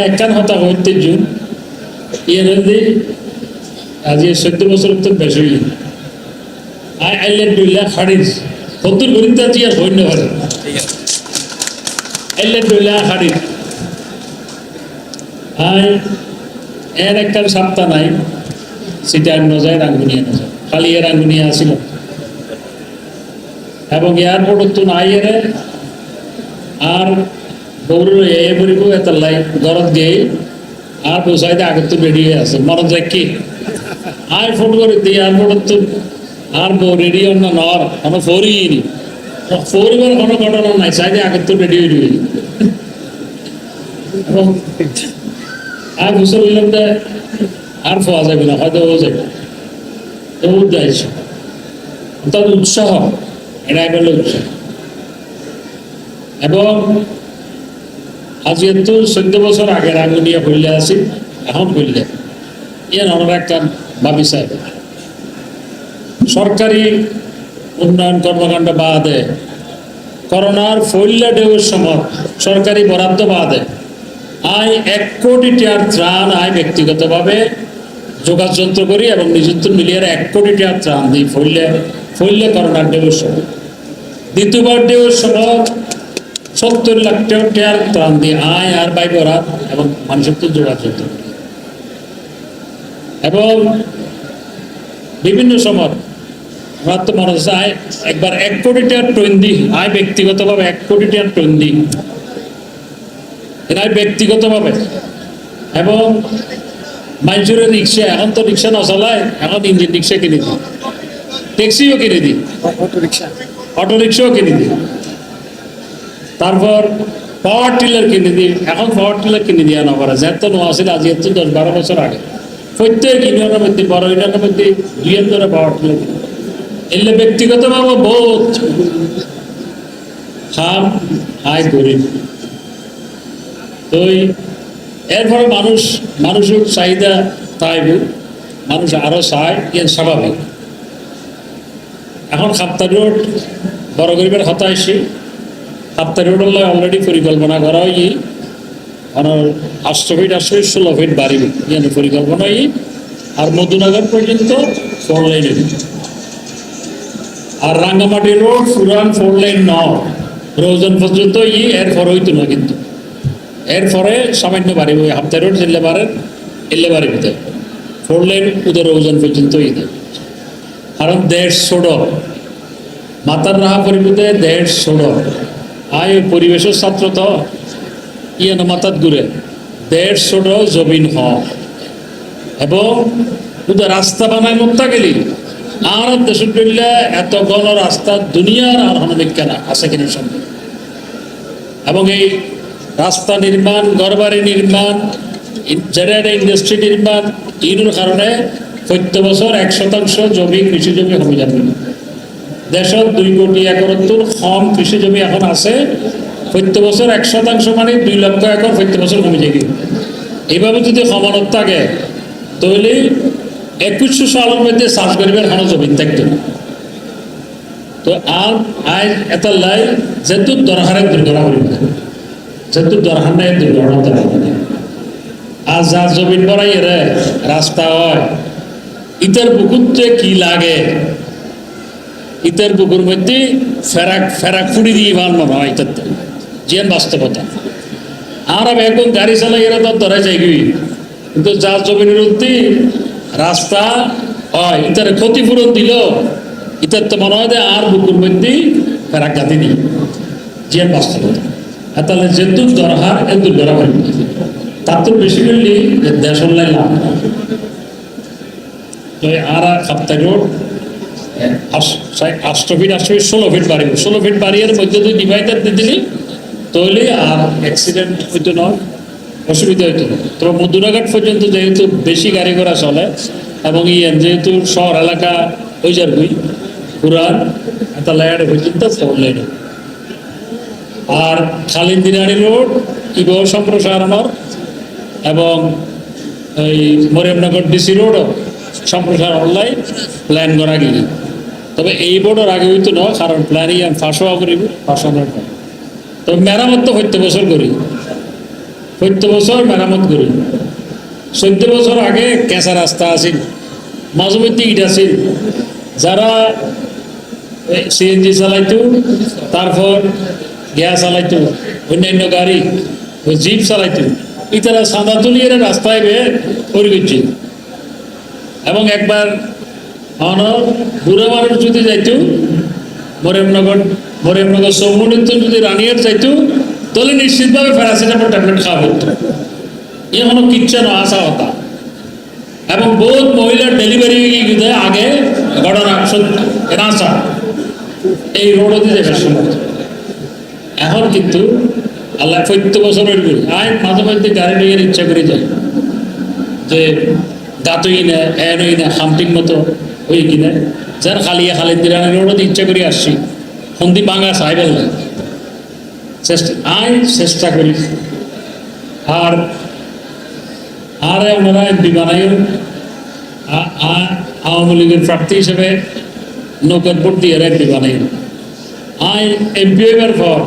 একখান হতা হইতে জুন ইয়ে আজ 14 বছর তো বেশি আইলেন ডুইলা খাড়ির সত্তর গরিব আর হইন্য পারে আইলেন ডুইলা খাড়ির এর একটা সপ্তাহ নাই সেটা নজায় রাঙ্গুনিয়া নজায় খালি এ রাঙ্গুনিয়া আসিল এবং এয়ারপোর্ট তো নাই এরে আর গৌরব এ বলিব এত লাই গরত দিয়ে আর বসাইতে আগের তো রেডি হয়ে আছে মনে যায় কি আর ফোন করে দিই এয়ারপোর্ট তো আর রেডি অন্য নর কোনো ফোরিনি ফোরিবার কোনো ঘটনা নাই চাইতে আগের তো রেডি হয়ে দিবি এবং আর বছর হইলাম যে আর পাওয়া যাবে না হয়তো ও যাবে তো যাইছে অর্থাৎ উৎসাহ এটা একটা উৎসাহ এবং আজ যেহেতু 14 বছর আগে রাঙ্গুনিয়া হইলে আসি এখন হইলে এর অনেক একটা ভাবি সাহেব সরকারি উন্নয়ন কর্মকাণ্ড বাদে করোনার ফইল্লা ঢেউয়ের সময় সরকারি বরাদ্দ বাদে 1 কোটি টাকার ত্রাণ ব্যক্তিগতভাবে যোগাযন্ত্র করি এবং নিযুক্ত মিলিয়ে 1 কোটি টাকার ত্রাণ দিই ফইল্লা করোনার ঢেউয়ের সময় দ্বিতীয়বার ঢেউয়ের সময় 70 লাখ টাকার ত্রাণ দিয়ে আর বাই বরাদ এবং মানুষের তো যোগাযন্ত্র এবং বিভিন্ন সময় আমার তো মনে হচ্ছে একবার 1 কোটি টাকার ট্রেন দিই ব্যক্তিগতভাবে 1 কোটি টাকার ট্রেন দিই এরা ব্যক্তিগতভাবে এবং মানুষের রিক্সা এখন তো রিক্সা না চালায় এখন ইঞ্জিন রিক্সা কিনে দিই ট্যাক্সিও কিনে দিই অটো রিক্সাও কিনে দিই তারপর পাওয়ার টিলার কিনে দিই এখন পাওয়ার টিলার কিনে দিয়ে না পারা যেত আসলে আজ 10-12 বছর আগে প্রত্যেক ইউনিয়নের মধ্যে বড় ইউনিয়নের মধ্যে 2 ধরে পাওয়ার টিলার এলে ব্যক্তিগতভাবে বহুত খাম গরিব তো এরপরে মানুষের চাহিদা তাই মানুষ আরো চায় এর স্বাভাবিক এখন খাপ্তা রোড বড় গরিবের হতাশি খাপ্তা রোড অলরেডি পরিকল্পনা করা হয় 8 ফিট 16 ফিট বাড়ি পরিকল্পনা আর মধুনগর পর্যন্ত 4 লাইন আর রাঙ্গামাটি রোড পুরান 4 লাইন রোজন পর্যন্ত এরপর হইতো না কিন্তু এরপরে সামান্য বাড়ি হাপ্তা রোড জিল্লে পারেন এলে বাড়ি হতে 4 লাইন উদের ওজন পর্যন্ত কারণ দেশ ছোট মাতার রাহা পরিবর্তে দেশ ছোট পরিবেশের ছাত্র তো মাতাত ঘুরে দেশ ছোট জমিন এবং উদের রাস্তা বানায় মুক্তা গেলি আর দেশের করলে এত গণ রাস্তা দুনিয়ার আর হনবিজ্ঞানা আছে কিনা সম্ভব এবং এই রাস্তা নির্মাণ ঘরবাড়ি নির্মাণ ইন্ডাস্ট্রি নির্মাণ এর কারণে প্রত্যেক বছর 1% জমি কৃষি জমি কমে যাবে দেশত 2 কোটি একরত্তর কম কৃষি জমি এখন আছে প্রত্যেক বছর 1% মানে 2 লক্ষ একর প্রত্যেক বছর কমে যাবে এইভাবে যদি কমানোর থাকে তাহলে 2100 সালের মধ্যে চাষ করিবার কোনো জমি থাকতো না তো আর এটা লাই যেহেতু দরকারের দুর্ঘটনা করিবে যেহেতু দরকার নাই দুর্ঘটনা আর যার জমিন বড়াই রে রাস্তা হয় ইতার বুকুতে কি লাগে ইতার বুকুর মধ্যে ফেরাক ফুড়ি দিয়ে ভাল মনে হয় ইতার যেন বাস্তবতা আর এখন গাড়ি চালাই এরা তো ধরা যায় কিন্তু যার জমিনের উঠতে রাস্তা হয় ইতার ক্ষতিপূরণ দিল ইতার তো মনে হয় আর বুকুর মধ্যে ফেরাক গাতি দিই যেন বাস্তবতা তাহলে যেহেতু দরকার এত ধরা পারবে তার তো বেশি করলে দেশ অনলাইন লাভ তো আর খাপ্তা রোড 8 ফিট 16 ফিট বাড়ি 16 ফিট বাড়ির মধ্যে তুই ডিভাইডার দিয়ে দিলি তাহলে আর অ্যাক্সিডেন্ট হইতো না অসুবিধা হইতো না তো মধুরাঘাট পর্যন্ত যেহেতু বেশি গাড়ি ঘোড়া চলে এবং যেহেতু শহর এলাকা হয়ে যাবি পুরান একটা লাইট পর্যন্ত 4 লাইন আর খালিন্দিরানি রোড ইবহ সম্প্রসারণের এবং এই মরিয়মনগর ডিসি রোডও সম্প্রসারণ প্ল্যান করা গিয়ে তবে এই বোর্ডের আগে হইতো না কারণ প্ল্যানিং আমি ফাঁসোয়া করিব তবে মেরামত তো প্রত্যেক বছর করি প্রত্যেক বছর মেরামত করি। 14 বছর আগে কেঁচা রাস্তা আছিল, মাঝমধ্যে ইট আছিল, যারা সিএনজি চালাইতো, তারপর গ্যাস চালাইতো, অন্যান্য গাড়ি ওই জিপ চালাইতো, ইতারা সাদা তুলিয়ে রাস্তায় বের করে গেছে। এবং একবার বুড়া মানুষ যদি যাইতো মরিয়মনগর সৌমনিত্য যদি রানিয়ার যাইতো, তাহলে নিশ্চিতভাবে প্যারাসিটামল ট্যাবলেট খাওয়া হতো। এখনো কিচ্ছা না আসা হতা। এবং বহুত মহিলার ডেলিভারি আগে ঘটনা আসা এই রোডে দেখার সময়। এখন কিন্তু আল্লাহ প্রত্যেক বছরের আয় মাঝে মাঝে গাড়ি নিয়ে ইচ্ছা করে যায় যে দাঁতই না এনই না হামটিং মতো হয়ে কিনা, যার খালিয়া খালিদ দিলানের রোডে ইচ্ছা করে আসছি সন্ধি বাঙা সাহেবেল না চেষ্টা করি। আর ওনারা এমপি বানাইও, আওয়ামী লীগের প্রার্থী হিসেবে নৌকার ভোট দিয়ে এমপি বানাইও। এমপি হইবার পর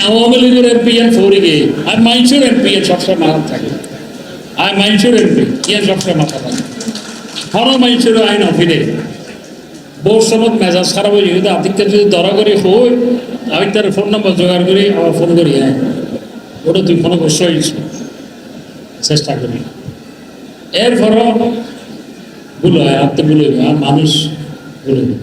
আওয়ামী লীগের এমপি এর ফোরে গিয়ে মাইনসুর এমপি এর সবসময় মাথা থাকে। মাইনসুর এমপি ইয়ার সবসময় মাথা থাকে। হরো মাইনসুর আইন অফিরে বহু সময় মেজাজ খারাপ হয়ে যদি আদিককে যদি ধরা করি হই, আমি তার ফোন নাম্বার জোগাড় করি, আবার ফোন করি। ওটা তুই ফোন অবশ্যই চেষ্টা করি। এরপরও ভুল হয়, আর তো ভুল হইবে, আর মানুষ ভুল হইবে।